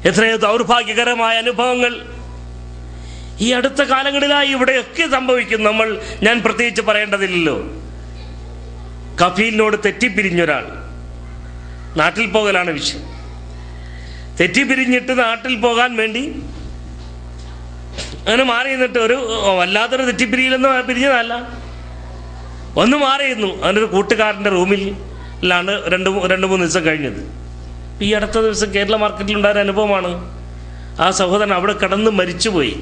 എത്രയോ ദൗർഭാഗ്യകരമായ അനുഭവങ്ങൾ ഈ അടുത്ത കാലങ്ങളിലായി ഇവിടെയൊക്കെ സംഭവിക്കുന്നു. ഞാൻ പ്രത്യേകിച്ച് പറയേണ്ടതില്ലല്ലോ. കഫീലിനോട് തെറ്റിപ്പിരിഞ്ഞൊരാൾ നാട്ടിൽ പോകലാണ് വിഷയം. തെറ്റിപ്പിരിഞ്ഞിട്ട് നാട്ടിൽ പോകാൻ വേണ്ടി അങ്ങനെ മാറി നിന്നിട്ട് ഒരു വല്ലാത്തൊരു തെറ്റിപ്പിരിയിലെന്ന് പിരിഞ്ഞതല്ല, ഒന്ന് മാറിയിരുന്നു. അതിനൊരു കൂട്ടുകാരൻ്റെ റൂമിലാണ് രണ്ട് മൂന്ന് ദിവസം കഴിഞ്ഞത്. ഈ അടുത്ത ദിവസം കേരള മാർക്കറ്റിലുണ്ടായ അനുഭവമാണ്. ആ സഹോദരൻ അവിടെ കിടന്ന് മരിച്ചുപോയി.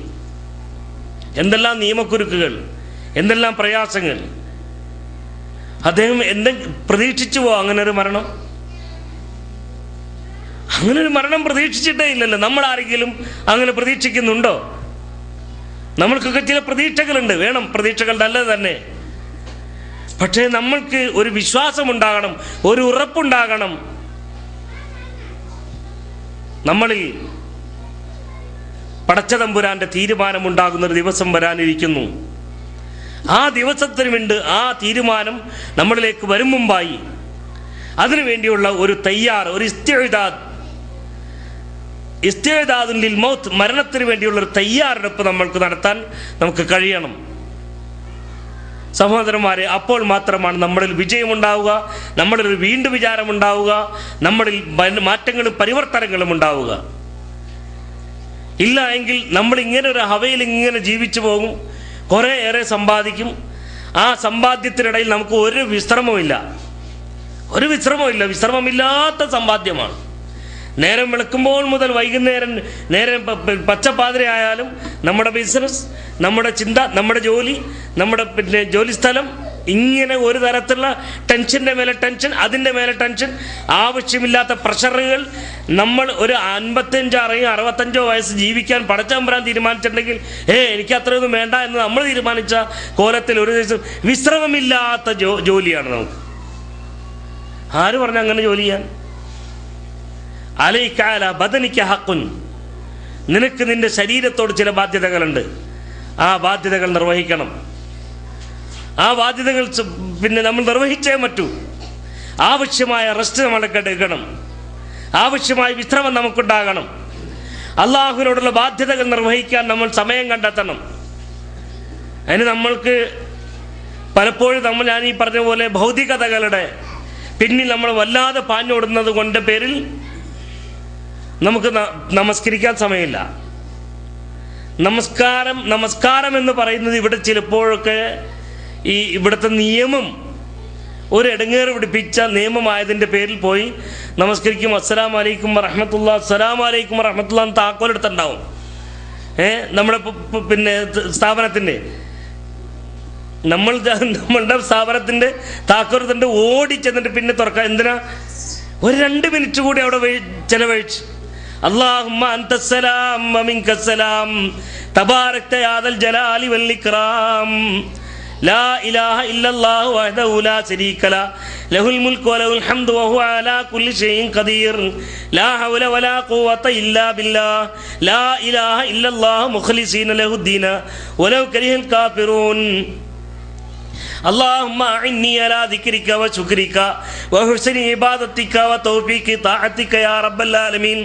എന്തെല്ലാം നിയമക്കുരുക്കുകൾ, എന്തെല്ലാം പ്രയാസങ്ങൾ. അദ്ദേഹം പ്രതീക്ഷിച്ചു പോവാ അങ്ങനൊരു മരണം? അങ്ങനൊരു മരണം പ്രതീക്ഷിച്ചിട്ടേ ഇല്ലല്ലോ. നമ്മൾ ആരെങ്കിലും അങ്ങനെ പ്രതീക്ഷിക്കുന്നുണ്ടോ? നമ്മൾക്കൊക്കെ ചില പ്രതീക്ഷകളുണ്ട്, വേണം, പ്രതീക്ഷകൾ നല്ലത് തന്നെ. പക്ഷേ നമ്മൾക്ക് ഒരു വിശ്വാസമുണ്ടാകണം, ഒരു ഉറപ്പുണ്ടാകണം. നമ്മളിൽ പടച്ചതമ്പുരാന്റെ തീരുമാനമുണ്ടാകുന്നൊരു ദിവസം വരാനിരിക്കുന്നു. ആ ദിവസത്തിന് വേണ്ടി ആ തീരുമാനം നമ്മളിലേക്ക് വരും മുമ്പായി അതിനുവേണ്ടിയുള്ള ഒരു ഒരു ഇസ്തിഅദാദുൻ ലിൽ മൗത്ത്, മരണത്തിന് വേണ്ടിയുള്ള ഒരു തയ്യാറെടുപ്പ് നമുക്ക് കഴിയണം സഹോദരന്മാരെ. അപ്പോൾ മാത്രമാണ് നമ്മളിൽ വിജയമുണ്ടാവുക, നമ്മളിൽ ഒരു വീണ്ടും വിചാരമുണ്ടാവുക, നമ്മളിൽ മാറ്റങ്ങളും പരിവർത്തനങ്ങളും ഉണ്ടാവുക. ഇല്ല എങ്കിൽ നമ്മൾ ഇങ്ങനെ ഒരു ഹവയിൽ ഇങ്ങനെ ജീവിച്ചു പോകും, കുറേ ഏറെ സമ്പാദിക്കും. ആ സമ്പാദ്യത്തിനിടയിൽ നമുക്ക് ഒരു വിശ്രമമില്ല. വിശ്രമമില്ലാത്ത സമ്പാദ്യമാണ്. നേരം വെളുക്കുമ്പോൾ മുതൽ വൈകുന്നേരം പച്ചപ്പാതിരയായാലും നമ്മുടെ ബിസിനസ്, നമ്മുടെ ചിന്ത, നമ്മുടെ ജോലി, നമ്മുടെ ജോലി സ്ഥലം, ഇങ്ങനെ ഒരു തരത്തിലുള്ള ടെൻഷൻ്റെ മേലെ ടെൻഷൻ, അതിൻ്റെ മേലെ ടെൻഷൻ, ആവശ്യമില്ലാത്ത പ്രഷറുകൾ. നമ്മൾ ഒരു 55-65 വയസ്സ് ജീവിക്കാൻ പടച്ചതമ്പുരാൻ തീരുമാനിച്ചിട്ടുണ്ടെങ്കിൽ എനിക്ക് അത്രയൊന്നും വേണ്ട എന്ന് നമ്മൾ തീരുമാനിച്ച കോലത്തിൽ ഒരു ദിവസം വിശ്രമമില്ലാത്ത ജോലിയാണ് നമുക്ക്. ആര് പറഞ്ഞ അങ്ങനെ ജോലി ചെയ്യാൻ? അലൈക അലാ ബദനിക ഹഖുൻ, നിനക്ക് നിന്റെ ശരീരത്തോട് ചില ബാധ്യതകളുണ്ട്. ആ ബാധ്യതകൾ നിർവഹിക്കണം. ആ ബാധ്യതകൾ നമ്മൾ നിർവഹിച്ചേ പറ്റൂ. ആവശ്യമായ റെസ്റ്റ് നമ്മളൊക്കെ എടുക്കണം, ആവശ്യമായ വിശ്രമം നമുക്കുണ്ടാകണം. അള്ളാഹുവിനോടുള്ള ബാധ്യതകൾ നിർവഹിക്കാൻ നമ്മൾ സമയം കണ്ടെത്തണം. അതിന് നമ്മൾക്ക് പലപ്പോഴും ഞാൻ ഈ പറഞ്ഞ പോലെ ഭൗതികതകളുടെ പിന്നിൽ നമ്മൾ വല്ലാതെ പാഞ്ഞോടുന്നത് കൊണ്ട് പേരിൽ നമുക്ക് നമസ്കരിക്കാൻ സമയമില്ല. നമസ്കാരം എന്ന് പറയുന്നത് ഇവിടെ ചിലപ്പോഴൊക്കെ ഇവിടുത്തെ നിയമം ഒരു ഇടങ്ങേറ് പിടിപ്പിച്ച നിയമമായതിൻ്റെ പേരിൽ പോയി നമസ്കരിക്കും. അസ്സലാമു അലൈക്കും വറഹ്മത്തുള്ളാഹി, അസ്സലാമു അലൈക്കും വറഹ്മത്തുള്ളാഹി എന്ന് താക്കോലെടുത്തുണ്ടാവും. നമ്മുടെ സ്ഥാപനത്തിൻ്റെ നമ്മളുടെ സ്ഥാപനത്തിൻ്റെ താക്കോലെടുത്തിട്ട് ഓടിച്ചെന്നിട്ട് പിന്നെ തുറക്കാം. എന്തിനാ? ഒരു 2 മിനിറ്റ് കൂടി അവിടെ ചെലവഴിച്ച് അല്ലാഹുമ്മ അൻതസ്സലാം വമിൻകസ്സലാം തബാരക്ത യാ ദൽ ജലാലി വൽ ഇക്റാം ലാ ഇലാഹ ഇല്ലല്ലാഹു വഹ്ദഹു ലാ ശരീക ലഹു ലഹുൽ മുൽക്കു വലഹുൽ ഹംദു വഹുവ അലാ കുല്ലി ഷൈഇൻ ഖദീർ ലാ ഹൗല വലാ ഖുവത ഇല്ലാ ബില്ലാഹ് ലാ ഇലാഹ ഇല്ലല്ലാഹു മുഖ്ലിസീന ലഹുദ്ദീന വലൗ കരിഹൽ കാഫിറൂൻ اللهم أعني على ذكرك وشكرك وحسن عبادتك وتوفيق طاعتك يا رب العالمين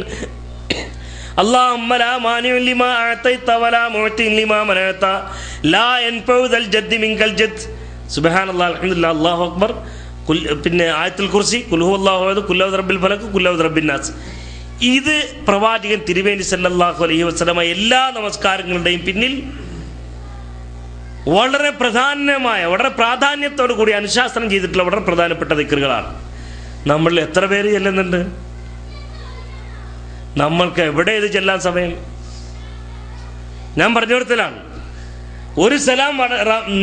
اللهم لا مانع لما أعطيت ولا معطي لما منعت لا ينفع ذا الجد منك الجد سبحان الله الحمد لله الله أكبر. പിന്നെ ആയത്തുൽ കുർസി, ഖുൽ ഹുവല്ലാഹു അഹദ്, ഖുൽ അഊദു ബിറബ്ബിൽ ഫലഖ്, ഖുൽ അഊദു ബിറബ്ബിൻ നാസ്. ഇത് പ്രവാചകൻ തിരുമേനി സല്ലല്ലാഹു അലൈഹി വസല്ലമ എല്ലാ നമസ്കാരങ്ങളുടെയും പിന്നിൽ വളരെ പ്രാധാന്യത്തോടു കൂടി അനുശാസനം ചെയ്തിട്ടുള്ള വളരെ പ്രധാനപ്പെട്ട ദിക്റുകളാണ്. നമ്മളിൽ എത്ര പേര് ചെല്ലുന്നുണ്ട്? നമ്മൾക്ക് എവിടെ ഇത് ചെല്ലാൻ സമയം? ഞാൻ പറഞ്ഞിടത്തിലാണ് ഒരു സലാം,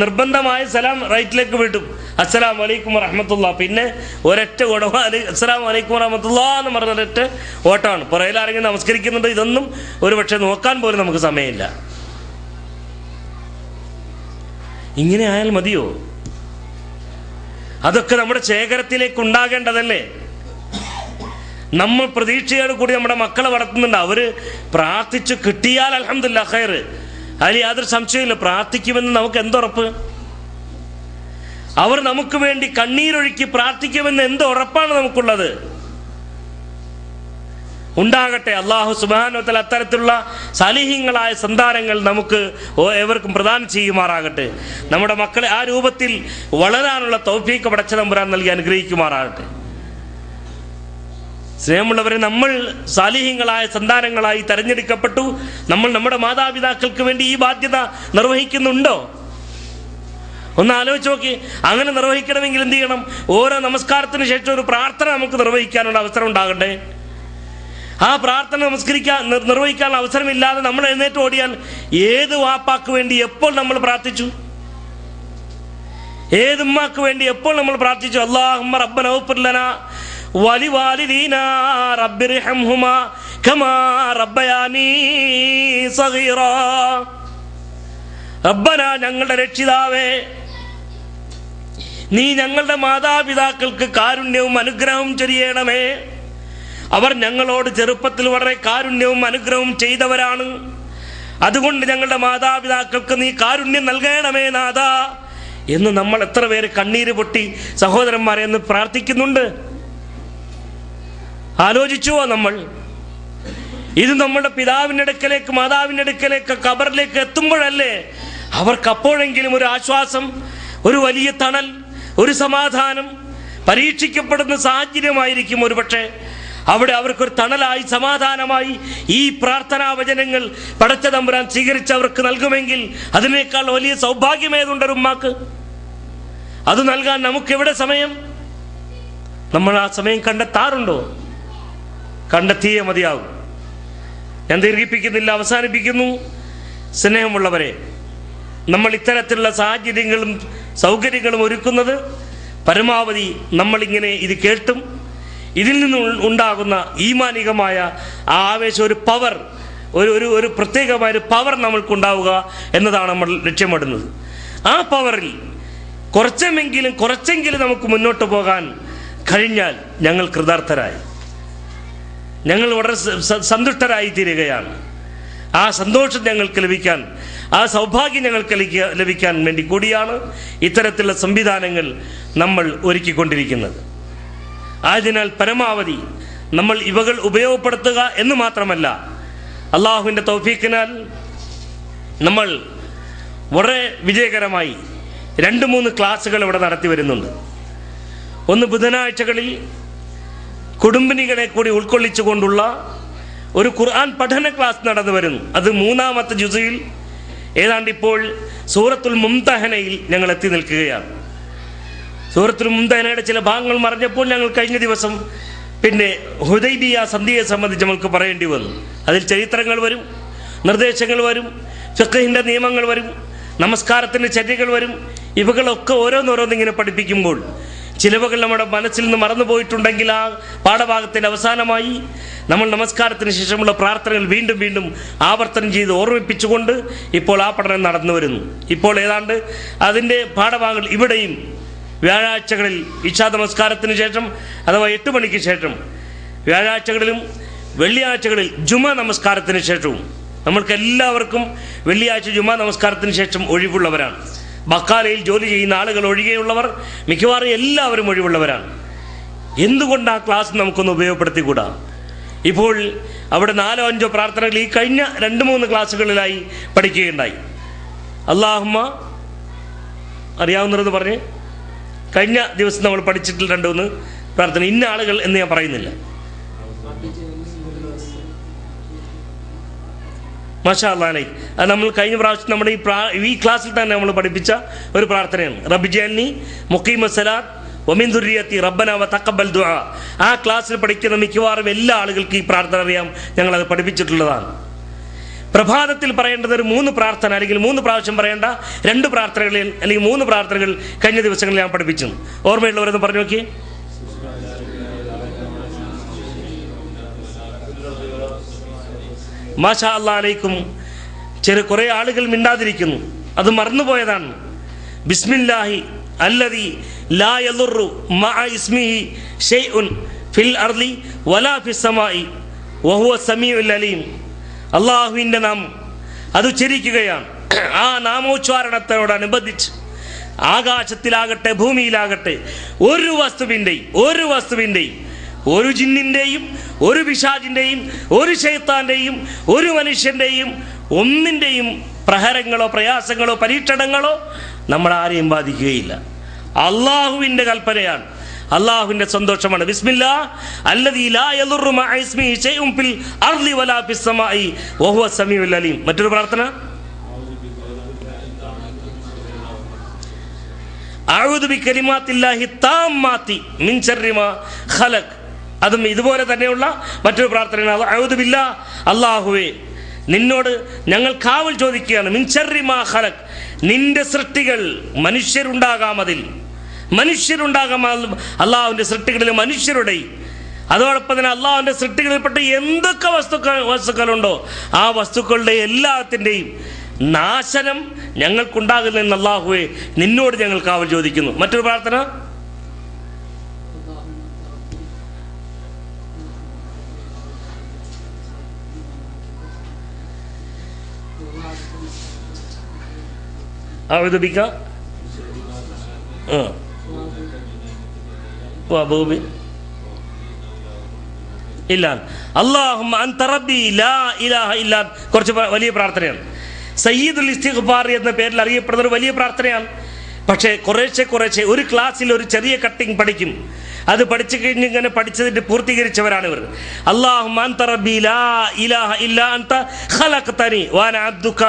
നിർബന്ധമായ സലാം റൈറ്റിലേക്ക് വിട്ടും, അസ്സലാമു അലൈക്കും വറഹ്മത്തുള്ളാഹി, പിന്നെ ഒരൊറ്റ ഓടം അസ്സലാമു അലൈക്കും വറഹ്മത്തുള്ളാഹി എന്ന് പറഞ്ഞൊരൊറ്റ ഓട്ടമാണ്. പുറകിൽ ആരെങ്കിലും നമസ്കരിക്കുന്നുണ്ട്, ഇതൊന്നും ഒരു പക്ഷേ നോക്കാൻ പോലും നമുക്ക് സമയമില്ല. ഇങ്ങനെ ആയാൽ മതിയോ? അതൊക്കെ നമ്മുടെ ശേഖരത്തിലേക്ക് ഉണ്ടാകേണ്ടതല്ലേ? നമ്മൾ പ്രതീക്ഷയോട് കൂടി നമ്മുടെ മക്കളെ വളർത്തുന്നുണ്ട്. അവര് പ്രാർത്ഥിച്ചു കിട്ടിയാൽ അൽഹംദുലില്ലാഹ് ഖൈർ, അതിൽ യാതൊരു സംശയമില്ല. പ്രാർത്ഥിക്കുമെന്ന് നമുക്ക് എന്തുറപ്പ്? അവർ നമുക്ക് വേണ്ടി കണ്ണീരൊഴുക്കി പ്രാർത്ഥിക്കുമെന്ന് എന്ത് ഉറപ്പാണ് നമുക്കുള്ളത്? ഉണ്ടാകട്ടെ. അല്ലാഹു സുബ്ഹാനഹു വ തആല അത്തരത്തിലുള്ള സാലിഹീങ്ങളായ സന്താനങ്ങൾ നമുക്ക് ഏവർക്കും പ്രദാനം ചെയ്യുമാറാകട്ടെ. നമ്മുടെ മക്കളെ ആ രൂപത്തിൽ വളരാനുള്ള തൗഫീഖ് പടച്ച തമ്പുരാൻ നൽകി അനുഗ്രഹിക്കുമാറാകട്ടെ. സ്നേഹമുള്ളവരെ, നമ്മൾ സാലിഹീങ്ങളായ സന്താനങ്ങളായി തെരഞ്ഞെടുക്കപ്പെട്ടു. നമ്മൾ നമ്മുടെ മാതാപിതാക്കൾക്ക് വേണ്ടി ഈ ബാധ്യത നിർവഹിക്കുന്നുണ്ടോ? ഒന്ന് ആലോചിച്ച് നോക്കി. അങ്ങനെ നിർവഹിക്കണമെങ്കിൽ എന്ത് ചെയ്യണം? ഓരോ നമസ്കാരത്തിന് ശേഷം ഒരു പ്രാർത്ഥന നമുക്ക് നിർവഹിക്കാനുള്ള അവസരം ഉണ്ടാകട്ടെ. ആ പ്രാർത്ഥന നിർവഹിക്കാനുള്ള അവസരമില്ലാതെ നമ്മൾ എഴുന്നേറ്റ് ഓടിയാൽ ഏത് വാപ്പാക്ക് വേണ്ടി എപ്പോൾ നമ്മൾ പ്രാർത്ഥിച്ചു? ഏത് ഉമ്മാക്ക് വേണ്ടി എപ്പോൾ നമ്മൾ പ്രാർത്ഥിച്ചു? അല്ലാഹുമ്മ റബ്ബനാ ഗ്ഫിർ ലനാ വലിവാലിദീനാ റബ്ബിർഹംഹുമാ കമാ റബ്ബയാനീ സഗീറാ. റബ്ബനാ, ഞങ്ങളുടെ രക്ഷിതാവേ, നീ ഞങ്ങളുടെ മാതാപിതാക്കൾക്ക് കാരുണ്യവും അനുഗ്രഹവും ചൊരിയണമേ. അവർ ഞങ്ങളോട് ചെറുപ്പത്തിൽ വളരെ കാരുണ്യവും അനുഗ്രഹവും ചെയ്തവരാണ്. അതുകൊണ്ട് ഞങ്ങളുടെ മാതാപിതാക്കൾക്ക് നീ കാരുണ്യം നൽകണമേ നാഥാ എന്ന് നമ്മൾ എത്ര പേര് കണ്ണീര് പൊട്ടി സഹോദരന്മാരെ എന്ന് പ്രാർത്ഥിക്കുന്നുണ്ട്? ആലോചിച്ചുവോ നമ്മൾ? ഇത് നമ്മുടെ പിതാവിൻ്റെ അടുക്കലേക്ക്, മാതാവിൻ്റെ അടുക്കലേക്ക്, ഖബറിലേക്ക് എത്തുമ്പോഴല്ലേ അവർക്ക് അപ്പോഴെങ്കിലും ഒരു ആശ്വാസം, ഒരു വലിയ തണൽ, ഒരു സമാധാനം. പരീക്ഷിക്കപ്പെടുന്ന സാഹചര്യമായിരിക്കും ഒരുപക്ഷെ. അവിടെ അവർക്കൊരു തണലായി, സമാധാനമായി ഈ പ്രാർത്ഥനാ വചനങ്ങൾ പടച്ച തമ്പുരാൻ സ്വീകരിച്ചവർക്ക് നൽകുമെങ്കിൽ അതിനേക്കാൾ വലിയ സൗഭാഗ്യമേതുണ്ടൊരു ഉമ്മാക്ക്? അത് നൽകാൻ നമുക്കെവിടെ സമയം? നമ്മൾ ആ സമയം കണ്ടെത്താറുണ്ടോ? കണ്ടെത്തിയേ മതിയാകും. ഞാൻ ദീർഘിപ്പിക്കുന്നില്ല, അവസാനിപ്പിക്കുന്നു. സ്നേഹമുള്ളവരെ, നമ്മൾ ഇത്തരത്തിലുള്ള സാഹചര്യങ്ങളും സൗകര്യങ്ങളും ഒരുക്കുന്നത് പരമാവധി നമ്മളിങ്ങനെ ഇത് കേട്ടും ഇതിൽ നിന്ന് ഉണ്ടാകുന്ന ഈമാനികമായ ആ ആവേശം, ഒരു പവർ, ഒരു പ്രത്യേകമായൊരു പവർ നമ്മൾക്കുണ്ടാവുക എന്നതാണ് നമ്മൾ ലക്ഷ്യമിടുന്നത്. ആ പവറിൽ കുറച്ചെങ്കിലും നമുക്ക് മുന്നോട്ട് പോകാൻ കഴിഞ്ഞാൽ ഞങ്ങൾ കൃതാർത്ഥരായി, ഞങ്ങൾ വളരെ സന്തുഷ്ടരായി തീരുകയാണ്. ആ സന്തോഷം ഞങ്ങൾക്ക് ലഭിക്കാൻ, ആ സൗഭാഗ്യം ഞങ്ങൾക്ക് ലഭിക്കാൻ വേണ്ടി കൂടിയാണ് ഇത്തരത്തിലുള്ള സംവിധാനങ്ങൾ നമ്മൾ ഒരുക്കിക്കൊണ്ടിരിക്കുന്നത്. ആയതിനാൽ പരമാവധി നമ്മൾ ഇവകൾ ഉപയോഗപ്പെടുത്തുക എന്ന് മാത്രമല്ല, അള്ളാഹുവിൻ്റെ തൗഫീഖിനാൽ നമ്മൾ വളരെ വിജയകരമായി 2-3 ക്ലാസ്സുകൾ ഇവിടെ നടത്തി വരുന്നുണ്ട്. ഒന്ന് ബുധനാഴ്ചകളിൽ കുടുംബിനികളെ കൂടി ഉൾക്കൊള്ളിച്ചുകൊണ്ടുള്ള ഒരു ഖുർആൻ പഠന ക്ലാസ് നടന്നു വരുന്നു. അത് 3-ാമത്തെ ജുസിൽ ഏതാണ്ട് ഇപ്പോൾ സൂറത്തുൽ മുംതഹനയിൽ ഞങ്ങൾ എത്തി നിൽക്കുകയാണ്. സൂറത്തുൽ മുംതഹനയുടെ ചില ഭാഗങ്ങൾ മറിഞ്ഞപ്പോൾ ഞങ്ങൾ കഴിഞ്ഞ ദിവസം പിന്നെ ഹുദൈബിയ സന്ധിയെ സംബന്ധിച്ച് നമുക്ക് പറയേണ്ടി വന്നു. അതിൽ ചരിത്രങ്ങൾ വരും, നിർദ്ദേശങ്ങൾ വരും, ഫിഖ്ഹിന്റെ നിയമങ്ങൾ വരും, നമസ്കാരത്തിൻ്റെ ചര്യകൾ വരും. ഇവകളൊക്കെ ഓരോന്നിങ്ങനെ പഠിപ്പിക്കുമ്പോൾ ചിലവകൾ നമ്മുടെ മനസ്സിൽ നിന്ന് മറന്നുപോയിട്ടുണ്ടെങ്കിൽ ആ പാഠഭാഗത്തിൻ്റെ അവസാനമായി നമ്മൾ നമസ്കാരത്തിന് ശേഷമുള്ള പ്രാർത്ഥനകൾ വീണ്ടും വീണ്ടും ആവർത്തനം ചെയ്ത് ഓർമ്മിപ്പിച്ചുകൊണ്ട് ഇപ്പോൾ ആ പഠനം നടന്നു വരുന്നു. ഇപ്പോൾ ഏതാണ്ട് അതിൻ്റെ പാഠഭാഗങ്ങൾ ഇവിടെയും വ്യാഴാഴ്ചകളിൽ ഇശാ നമസ്കാരത്തിന് ശേഷം അഥവാ 8 മണിക്ക് ശേഷം വ്യാഴാഴ്ചകളിലും വെള്ളിയാഴ്ചകളിൽ ജുമാ നമസ്കാരത്തിന് ശേഷവും, നമ്മൾക്ക് എല്ലാവർക്കും വെള്ളിയാഴ്ച ജുമാ നമസ്കാരത്തിന് ശേഷം ഒഴിവുള്ളവരാണ്. ബക്കാലയിൽ ജോലി ചെയ്യുന്ന ആളുകൾ ഒഴികെയുള്ളവർ മിക്കവാറും എല്ലാവരും ഒഴിവുള്ളവരാണ്. എന്തുകൊണ്ട് ആ ക്ലാസ് നമുക്കൊന്ന് ഉപയോഗപ്പെടുത്തിക്കൂടാ? ഇപ്പോൾ അവിടെ 4-5 പ്രാർത്ഥനകൾ ഈ കഴിഞ്ഞ 2-3 ക്ലാസ്സുകളിലായി പഠിക്കുകയുണ്ടായി. അല്ലാഹുമ്മ അറിയാവുന്നത് പറഞ്ഞ് കഴിഞ്ഞ ദിവസം നമ്മൾ പഠിച്ചിട്ടില്ല 2-3 പ്രാർത്ഥന. ഇന്ന ആളുകൾ എന്ന് ഞാൻ പറയുന്നില്ല. മാഷാ അല്ലാഹ്, അത് നമ്മൾ കഴിഞ്ഞ പ്രാവശ്യം നമ്മുടെ ഈ ക്ലാസ്സിൽ തന്നെ നമ്മൾ പഠിപ്പിച്ച ഒരു പ്രാർത്ഥനയാണ്. റബ്ബി ജഅൽനി മുഖീമസ് സലാത്ത് വമിൻ ദുർരിയത്തി റബ്ബന വതഖബ്ബൽ ദുആ. ആ ക്ലാസ്സിൽ പഠിക്കുന്ന മിക്കവാറും എല്ലാ ആളുകൾക്കും ഈ പ്രാർത്ഥന അറിയാം. ഞങ്ങളത് പഠിപ്പിച്ചിട്ടുള്ളതാണ്. പ്രഭാതത്തിൽ പറയേണ്ടത് ഒരു 3 പ്രാർത്ഥന, അല്ലെങ്കിൽ 3 പ്രാവശ്യം പറയേണ്ട 2 പ്രാർത്ഥനകളിൽ അല്ലെങ്കിൽ 3 പ്രാർത്ഥനകൾ കഴിഞ്ഞ ദിവസങ്ങളിൽ ഞാൻ പഠിപ്പിച്ചു. ഓർമ്മയുള്ളവരെന്ന് പറഞ്ഞു നോക്കിയേ. മാഷാ അല്ലാഹ് അലൈക്കും. കുറേ ആളുകൾ മിണ്ടാതിരിക്കുന്നു, അത് മറന്നുപോയതാണ്. ബിസ്മില്ലാഹി അല്ലദി ലാ യദുറു മഅ ഇസ്മിഹി ഷൈഉൻ ഫിൽ അർളി വലാ ഫിസ് സമാഇ വഹുവ സമീഉൽ അലീം. അള്ളാഹുവിൻ്റെ നാമം അത് ഉച്ചരിക്കുകയാണ്. ആ നാമോച്ചാരണത്തോടനുബന്ധിച്ച് ആകാശത്തിലാകട്ടെ ഭൂമിയിലാകട്ടെ ഒരു വസ്തുവിൻ്റെയും ഒരു ജിന്നിൻ്റെയും ഒരു പിശാചിൻ്റെയും ഒരു ശൈത്താൻ്റെയും ഒരു മനുഷ്യൻ്റെയും ഒന്നിൻ്റെയും പ്രഹരങ്ങളോ പ്രയാസങ്ങളോ പരീക്ഷണങ്ങളോ നമ്മളാരെയും ബാധിക്കുകയില്ല. അള്ളാഹുവിൻ്റെ കൽപ്പനയാണ്, അള്ളാഹുവിൻ്റെ സന്തോഷമാണ്. ബിസ്മില്ലാ അല്ലദീ ലാ യദുറു മഅ ഇസ്മിഹി ശൈഉൻ ഫിൽ അർളി വലാ ഫിസ് സമാഇ വഹുവ സമീഉൽ അലീം. മറ്റൊരു പ്രാർത്ഥന, അഊദു ബികലിമാത്തില്ലാഹി താമ്മാത്തി മിൻ ശർരി മാ ഖലഖ്. അതും ഇതുപോലെ തന്നെയുള്ള മറ്റൊരു പ്രാർത്ഥനയാണ്. അഊദു ബില്ലാ, അല്ലാഹുവേ നിന്നോട് ഞങ്ങൾ കാവൽ ചോദിക്കുകയാണ്. മിൻ ശർരി മാ ഖലഖ്, നിന്റെ സൃഷ്ടികൾ മനുഷ്യരുണ്ടാകാം, അതിൽ മനുഷ്യരുണ്ടാകാം, അള്ളാഹുവിൻ്റെ സൃഷ്ടികളിൽ മനുഷ്യരുടെയും അതോടൊപ്പം തന്നെ അള്ളാഹുവിൻ്റെ സൃഷ്ടികളിൽപ്പെട്ട എന്തൊക്കെ വസ്തുക്കളുണ്ടോ ആ വസ്തുക്കളുടെ എല്ലാത്തിൻ്റെയും നാശനം ഞങ്ങൾക്കുണ്ടാകുന്ന അല്ലാഹുവേ നിന്നോട് ഞങ്ങൾ കാവൽ ചോദിക്കുന്നു. മറ്റൊരു പ്രാർത്ഥന, ഔദുബിക ഇല്ലാ അല്ലാഹുമ്മ അൻത റബ്ബി ലാ ഇലാഹ ഇല്ലാ. കുറച്ച് വലിയ പ്രാർത്ഥനയാണ്. സയ്യിദുൽ ഇസ്തിഗ്ഫാർ എന്ന പേരിൽ അറിയപ്പെടുന്ന ഒരു വലിയ പ്രാർത്ഥനയാണ്. പക്ഷേ കുറേശ്ശെ ഒരു ക്ലാസ്സിൽ ഒരു ചെറിയ കട്ടിങ് പഠിക്കും. അത് പഠിച്ചു കഴിഞ്ഞ് ഇങ്ങനെ പഠിച്ചതിൻ്റെ പൂർത്തീകരിച്ചവരാണ് ഇവർ. അല്ലാഹുമ്മ അൻത റബ്ബി ലാ ഇലാഹ ഇല്ലാ അൻത ഖലഖ്തനി വഅന അബ്ദുക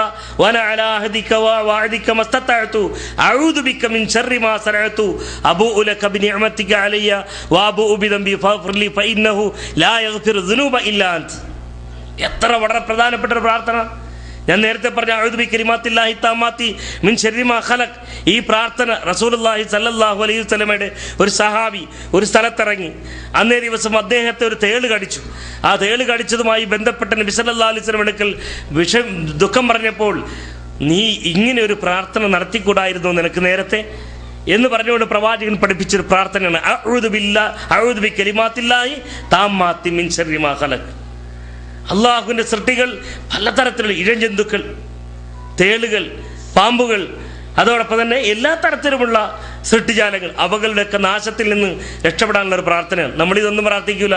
വഅന അലാ അഹദിക വഅദിക മസ്തതഅതു അഊദു ബിക മിൻ ശർരി മാ സനഅതു അബൂഉ ലക ബിനിഅമതിക അലയ്യ വഅബൂഉ ബിദംബി ഫഗ്ഫിർ ലി ഫഇന്നഹു ലാ യഗ്ഫിറു ദുനൂബ ഇല്ലാ അൻത. എത്ര വളരെ പ്രധാനപ്പെട്ട ഒരു പ്രാർത്ഥന. ഞാൻ നേരത്തെ പറഞ്ഞ അഊദു ബികലിമാത്തില്ലാഹി താമ്മാത്തി മിൻ ശർരി മാ ഖലഖ്. ഈ പ്രാർത്ഥന റസൂലുള്ളാഹി സ്വല്ലല്ലാഹു അലൈഹി വസല്ലമയുടെ ഒരു സഹാബി ഒരു സ്ഥലത്തിറങ്ങി. അന്നേ ദിവസം അദ്ദേഹത്തെ ഒരു തേള് കടിച്ചു. ആ തേള് കടിച്ചതുമായി ബന്ധപ്പെട്ട നബി സല്ലല്ലാഹു അലൈഹി വസല്ലം അടുക്കൽ ദുഃഖം പറഞ്ഞപ്പോൾ, നീ ഇങ്ങനെ ഒരു പ്രാർത്ഥന നടത്തിക്കൂടായിരുന്നു നിനക്ക് നേരത്തെ എന്ന് പറഞ്ഞുകൊണ്ട് പ്രവാചകൻ പഠിപ്പിച്ചൊരു പ്രാർത്ഥനയാണ് അഊദു ബികലിമാത്തില്ലാഹി താമ്മാത്തി മിൻ ശർരി മാ ഖലഖ്. അള്ളാഹുവിൻ്റെ സൃഷ്ടികൾ പലതരത്തിലുള്ള ഇഴജന്തുക്കൾ, തേളുകൾ, പാമ്പുകൾ, അതോടൊപ്പം തന്നെ എല്ലാ തരത്തിലുമുള്ള സൃഷ്ടിജാലങ്ങൾ, അവകളുടെയൊക്കെ നാശത്തിൽ നിന്ന് രക്ഷപ്പെടാനുള്ള ഒരു പ്രാർത്ഥനയാണ്. നമ്മളിതൊന്നും പ്രാർത്ഥിക്കൂല.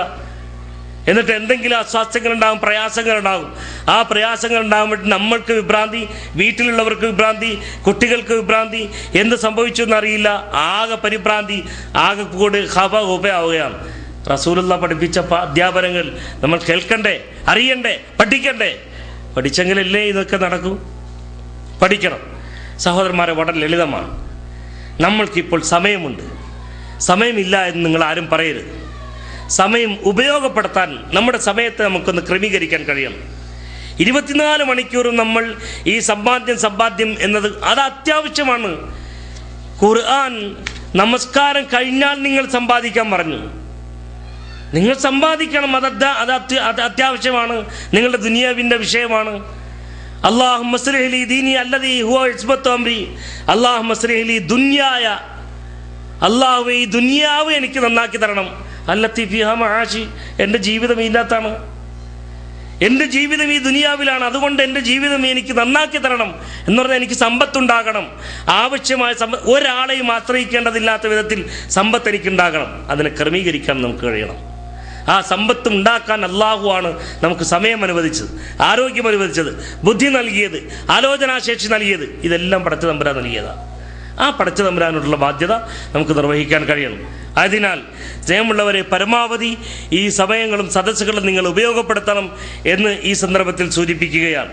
എന്നിട്ട് എന്തെങ്കിലും അസ്വാസ്ഥ്യങ്ങളുണ്ടാകും, പ്രയാസങ്ങളുണ്ടാകും. ആ പ്രയാസങ്ങൾ ഉണ്ടാകുമ്പോൾ നമ്മൾക്ക് വിഭ്രാന്തി, വീട്ടിലുള്ളവർക്ക് വിഭ്രാന്തി, കുട്ടികൾക്ക് വിഭ്രാന്തി, എന്ത് സംഭവിച്ചു എന്നറിയില്ല, ആകെ പരിഭ്രാന്തി, ആകെ കൂടി ഹുബയാവുകയാണ്. റസൂലുള്ള പഠിപ്പിച്ച അധ്യാപനങ്ങൾ നമ്മൾ കേൾക്കണ്ടേ, അറിയണ്ടേ, പഠിക്കണ്ടേ? പഠിച്ചെങ്കിലല്ലേ ഇതൊക്കെ നടക്കൂ. പഠിക്കണം സഹോദരന്മാരെ. വളരെ ലളിതമാണ്. നമ്മൾക്കിപ്പോൾ സമയമുണ്ട്. സമയമില്ല എന്ന് നിങ്ങൾ ആരും പറയരുത്. സമയം ഉപയോഗപ്പെടുത്താൻ നമ്മുടെ സമയത്തെ നമുക്കൊന്ന് ക്രമീകരിക്കാൻ കഴിയണം. 24 മണിക്കൂറും നമ്മൾ ഈ സമ്പാദ്യം എന്നത് അത് അത്യാവശ്യമാണ്. ഖുർആൻ നമസ്കാരം കഴിഞ്ഞാൽ നിങ്ങൾ സമ്പാദിക്കാൻ പറഞ്ഞു. നിങ്ങൾ സമ്പാദിക്കണം, അത് അത്യാവശ്യമാണ്, നിങ്ങളുടെ ദുനിയാവിൻ്റെ വിഷയമാണ്. അല്ലാഹുമ്മ അസ്ലിഹ് ലി ദീനി അല്ലദീ ഹുവ ഇസ്മത്തു അംരി അല്ലാഹുമ്മ അസ്ലിഹ് ലി ദുനിയായ. അല്ലാഹുവേ ഈ ദുനിയാവ് എനിക്ക് നന്നാക്കി തരണം. അല്ലത്തി ഫിഹാ മആശി, എൻ്റെ ജീവിതം ഇതിനകത്താണ്, എൻ്റെ ജീവിതം ഈ ദുനിയാവിലാണ്, അതുകൊണ്ട് എൻ്റെ ജീവിതം എനിക്ക് നന്നാക്കി തരണം എന്ന് പറഞ്ഞാൽ എനിക്ക് സമ്പത്തുണ്ടാകണം. ആവശ്യമായ ഒരാളെയും ആശ്രയിക്കേണ്ടതില്ലാത്ത വിധത്തിൽ സമ്പത്ത് എനിക്കുണ്ടാകണം. അതിനെ ക്രമീകരിക്കാൻ നമുക്ക് കഴിയണം. ആ സമ്പത്ത് ഉണ്ടാക്കാൻ അല്ലാഹുവാണ് നമുക്ക് സമയം അനുവദിച്ചത്, ആരോഗ്യം അനുവദിച്ചത്, ബുദ്ധി നൽകിയത്, ആലോചനാശേഷി നൽകിയത്. ഇതെല്ലാം പടച്ച തമ്പുരാൻ നൽകിയതാണ്. ആ പടച്ച തമ്പുരാനോടുള്ള ബാധ്യത നമുക്ക് നിർവഹിക്കാൻ കഴിയണം. അതിനാൽ സ്നേഹമുള്ളവരെ, പരമാവധി ഈ സമയങ്ങളും സദസ്സുകളും നിങ്ങൾ ഉപയോഗപ്പെടുത്തണം എന്ന് ഈ സന്ദർഭത്തിൽ സൂചിപ്പിക്കുകയാണ്.